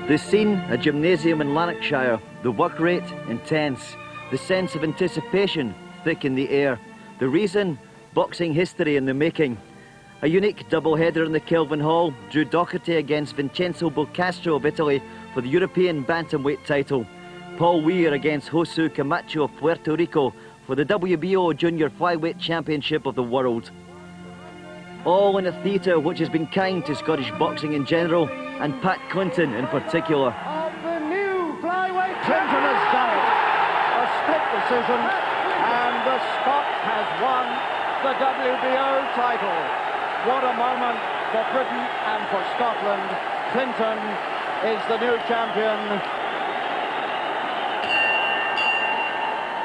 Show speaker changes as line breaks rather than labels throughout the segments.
The scene, a gymnasium in Lanarkshire, the work rate intense, the sense of anticipation thick in the air. The reason? Boxing history in the making. A unique double-header in the Kelvin Hall, Drew Docherty against Vincenzo Belcastro of Italy for the European bantamweight title. Paul Weir against Josu Camacho of Puerto Rico for the WBO Junior Flyweight Championship of the World. All in a theatre which has been kind to Scottish boxing in general and Pat Clinton in particular.
Of the new flyweight, Clinton has done it. A split decision, and the Scot has won the WBO title. What a moment for Britain and for Scotland. Clinton is the new champion.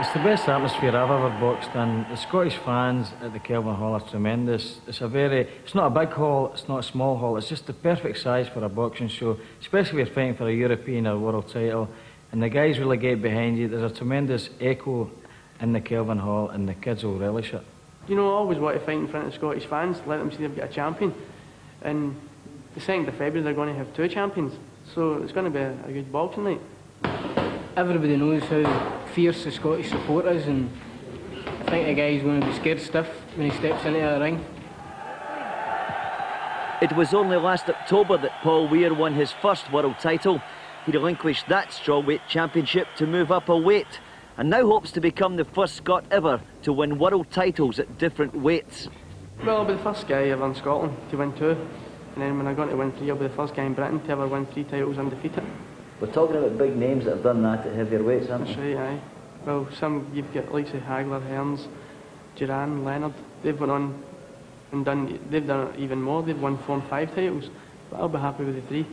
It's the best atmosphere I've ever boxed in. The Scottish fans at the Kelvin Hall are tremendous. It's not a big hall, it's not a small hall, it's just the perfect size for a boxing show, especially if you're fighting for a European or world title. And the guys really get behind you. There's a tremendous echo in the Kelvin Hall, and the kids will relish it.
You know, I always want to fight in front of Scottish fans, let them see they've got a champion. And the 2nd of February they're going to have 2 champions, so it's going to be a good boxing night.
Everybody knows how fierce the Scottish support is, and I think the guy's going to be scared stiff when he steps into the ring.
It was only last October that Paul Weir won his first world title. He relinquished that strawweight championship to move up a weight, and now hopes to become the first Scot ever to win world titles at different weights.
Well, I'll be the first guy ever in Scotland to win 2, and then when I go on to win 3, I'll be the first guy in Britain to ever win 3 titles undefeated.
We're talking about big names that have done that at heavier weights, aren't we?
That's right, aye. Well, you've got likes of Hagler, Hearns, Duran, Leonard. They've went on and they've done it even more. They've won 4 and 5 titles, but I'll be happy with the 3.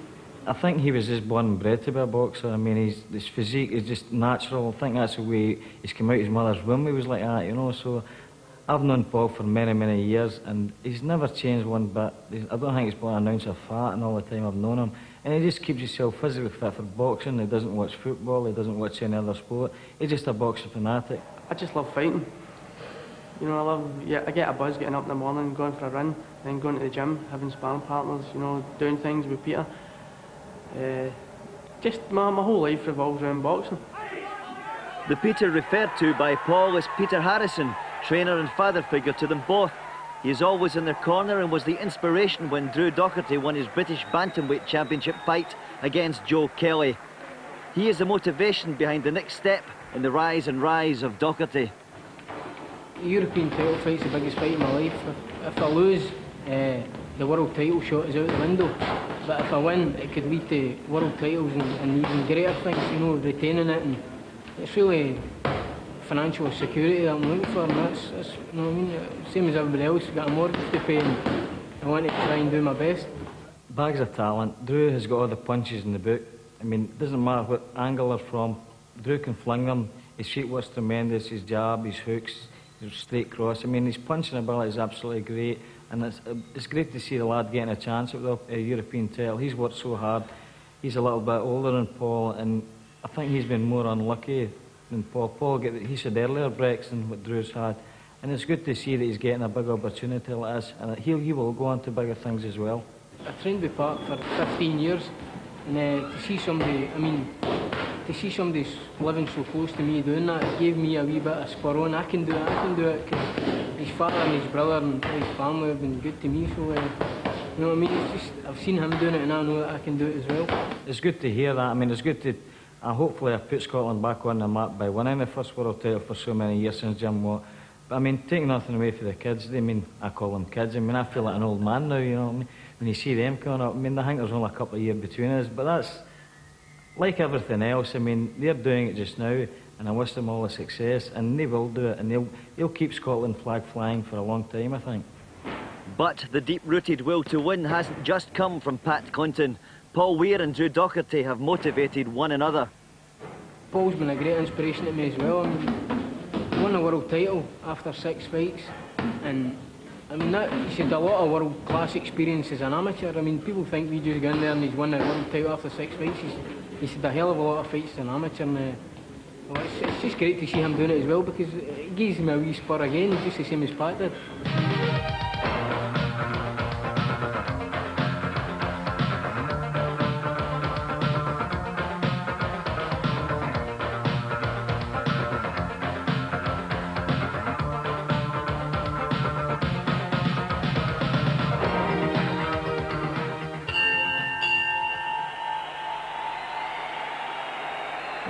I think he was just born and bred to be a boxer. I mean, his physique is just natural. I think that's the way he's come out of his mother's womb. He was like that, you know. So I've known Paul for many, many years, and he's never changed one bit. I don't think he's been an ounce of fat in all the time I've known him. And he just keeps himself physically fit for boxing. He doesn't watch football, he doesn't watch any other sport. He's just a boxing fanatic.
I just love fighting. You know, I get a buzz getting up in the morning, going for a run, then going to the gym, having sparring partners, you know, doing things with Peter. Just my whole life revolves around boxing.
The Peter referred to by Paul is Peter Harrison, trainer and father figure to them both. He is always in their corner and was the inspiration when Drew Docherty won his British bantamweight championship fight against Joe Kelly. He is the motivation behind the next step in the rise and rise of Docherty.
The European title fight's the biggest fight in my life. If I lose, the world title shot is out the window. But if I win, it could lead to world titles and even greater things, you know, retaining it. And it's really financial security that I'm looking for, and that's you know what I mean, same as everybody else. I've got a mortgage to pay, and I want to try and do my best.
Bags of talent. Drew has got all the punches in the book. I mean, it doesn't matter what angle they're from, Drew can fling them. His footwork's tremendous, his jab, his hooks, his straight cross. I mean, his punching ability is absolutely great, and it's great to see the lad getting a chance at the European title. He's worked so hard. He's a little bit older than Paul, and I think he's been more unlucky than Paul. He's had earlier breaks than what Drew's had, and it's good to see that he's getting a big opportunity like this, and he will go on to bigger things as well.
I trained with Pat for 15 years, and to see somebody, living so close to me doing that, it gave me a wee bit of spur on. I can do it, because his father and his brother and his family have been good to me, so you know what I mean, it's just, I've seen him doing it and I know that I can do it as well.
It's good to hear that. I mean, it's good to hopefully I put Scotland back on the map by winning the first world title for so many years since Jim Watt. But I mean, taking nothing away from the kids, I call them kids. I mean, I feel like an old man now, you know what I mean? When you see them coming up, I mean, I think there's only a couple of years between us, but that's like everything else. I mean, they're doing it just now, and I wish them all the success, and they will do it, and they'll keep Scotland flag flying for a long time, I think.
But the deep-rooted will to win hasn't just come from Pat Clinton. Paul Weir and Drew Docherty have motivated one another.
Paul's been a great inspiration to me as well. I mean, he won a world title after 6 fights, and I mean, he's had a lot of world-class experience as an amateur. I mean, people think we just go in there and he's won a world title after 6 fights. He's had a hell of a lot of fights as an amateur, and well, it's just great to see him doing it as well, because it gives him a wee spur again, just the same as Pat did.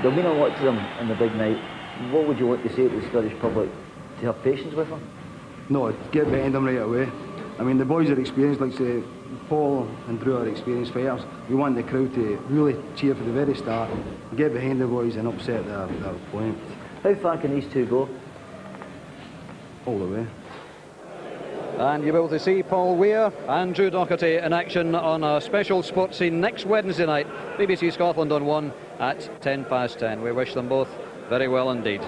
There'll mean a lot to them on the big night. What would you want to say to the Scottish public? To have patience with them?
No, get behind them right away. I mean, the boys are experienced, like say, Paul and Drew are experienced fighters. We want the crowd to really cheer for the very start, get behind the boys and upset their opponent.
How far can these two go?
All the way.
And you'll be able to see Paul Weir and Drew Docherty in action on a special sports scene next Wednesday night. BBC Scotland on 1 at 10 past 10. We wish them both very well indeed.